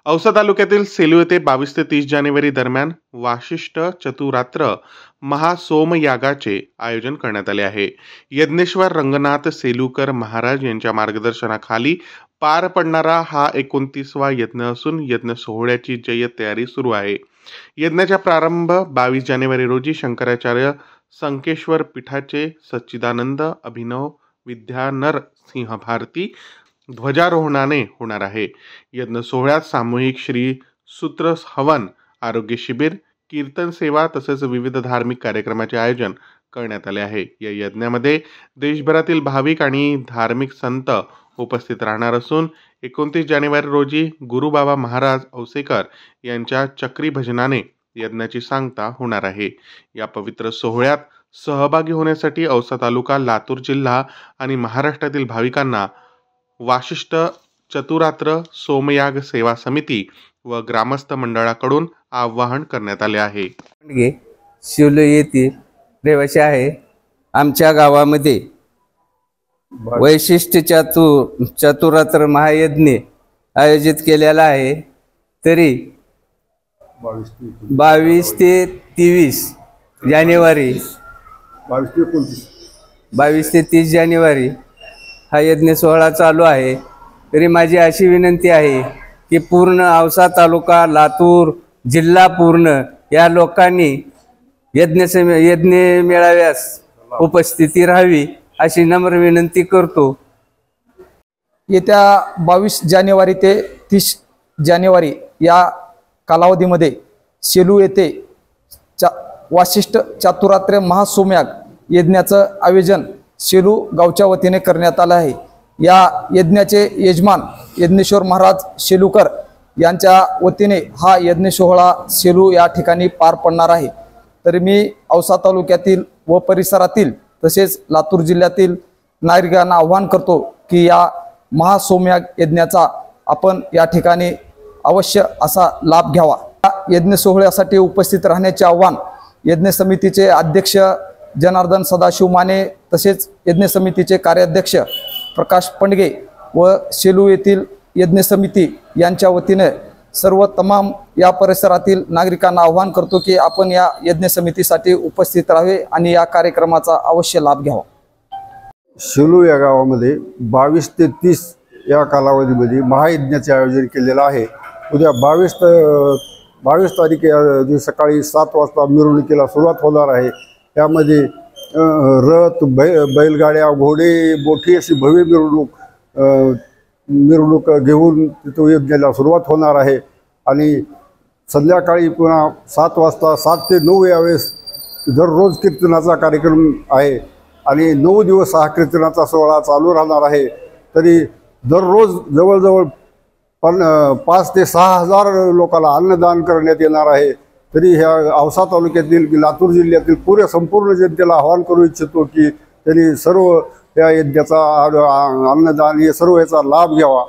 औसा तालुक्यातील सेलू येथे 22 ते 30 जानेवारी दरम्यान वाशिष्ठ चतुरात्र महासोमयागाचे आयोजन करण्यात आले आहे. यज्ञेश्वर रंगनाथ सेलूकर महाराज यांच्या मार्गदर्शनाखाली पार पडणारा हा 29वा यज्ञ असून यज्ञ सोहळ्याची जय्यत तयारी सुरू आहे. यज्ञाचा प्रारंभ 22 जानेवारी रोजी शंकराचार्य संकेश्वर पीठाचे सच्चिदानंद अभिनव विद्यानर सिंह भारती ध्वजारोहणाने होणार आहे. यज्ञ सोहळ्यात सामूहिक श्री सूत्र हवन, आरोग्य शिबिर, कीर्तन सेवा तसेच विविध धार्मिक कार्यक्रमाचे आयोजन करण्यात आले आहे. या यज्ञामध्ये देशभरातील भाविक आणि धार्मिक संत उपस्थित राहणार असून 29 जानेवारी रोजी गुरुबाबा महाराज औसेकर यांच्या चक्री भजनाने यज्ञाची सांगता होणार आहे. या पवित्र सोहळ्यात सहभागी होण्यासाठी औसा तालुका, लातूर जिल्हा आणि महाराष्ट्रातील भाविकांना वाशिष्ठ चतुरात्र सोमयाग सेवा समिती व ग्रामस्थ मंडळाकडून आवाहन करण्यात आले आहे. शिवलो येथे रहिवासी आहे. आमच्या गावामध्ये वैशिष्ट्य चतुरात्र महायज्ञ आयोजित केलेला आहे. तरी 22 ते 23 जानेवारी 22 ते 30 जानेवारी हा यज्ञ सोहळा चालू आहे. तरी माझी अशी विनंती आहे की पूर्ण औसा तालुका, लातूर जिल्हा पूर्ण या लोकांनी यज्ञ मेळाव्यास उपस्थिती राहावी अशी नम्र विनंती करतो. येत्या 22 जानेवारी ते 30 जानेवारी या कालावधीमध्ये सेलू येथे वाशिष्ठ चातुरात्र महासोमयाग यज्ञाचं आयोजन सेलू गावच्या वतीने करण्यात आलं आहे. या यज्ञाचे यजमान यज्ञेश्वर महाराज सेलूकर यांच्या वतीने हा यज्ञ सोहळा सेलू या ठिकाणी पार पडणार आहे. तर मी औसा तालुक्यातील व परिसरातील तसेच लातूर जिल्ह्यातील नागरिकांना आवाहन करतो की या महासोमयाग यज्ञाचा आपण या ठिकाणी अवश्य असा लाभ घ्यावा. या यज्ञ सोहळ्यासाठी उपस्थित राहण्याचे आव्हान यज्ञ समितीचे अध्यक्ष जनार्दन सदाशिव माने तसेच यज्ञ समितीचे कार्याध्यक्ष प्रकाश पंडगे व सेलू येथील यज्ञ समिती यांच्या वतीने सर्व तमाम या परिसरातील नागरिकांना आवाहन करतो की आपण या यज्ञ समितीसाठी उपस्थित राहावे आणि या कार्यक्रमाचा अवश्य लाभ घ्यावा. सेलू या गावामध्ये 22 ते 30 या कालावधीमध्ये महायज्ञाचे आयोजन केलेलं आहे. उद्या 22 तारीख या दिवशी सकाळी 7 वाजता मिरवणुकीला सुरुवात होणार आहे. त्यामध्ये रथ, बैलगाड्या, घोडे, मोठी अशी भव्य मिरवणूक घेऊन तिथं यज्ञाला सुरुवात होणार आहे. आणि संध्याकाळी पुन्हा 7 वाजता 7 ते 9 यावेळेस दररोज कीर्तनाचा कार्यक्रम आहे आणि 9 दिवस हा कीर्तनाचा सोहळा चालू राहणार आहे. तरी दररोज जवळजवळ 5 ते 6 हजार लोकांना अन्नदान करण्यात येणार आहे. तरी ह्या औसा तालुक्यातील लातूर जिल्ह्यातील संपूर्ण जनतेला आवाहन करू इच्छितो की त्यांनी सर्व या यज्ञाचा अन्नदान हे सर्व याचा लाभ घ्यावा.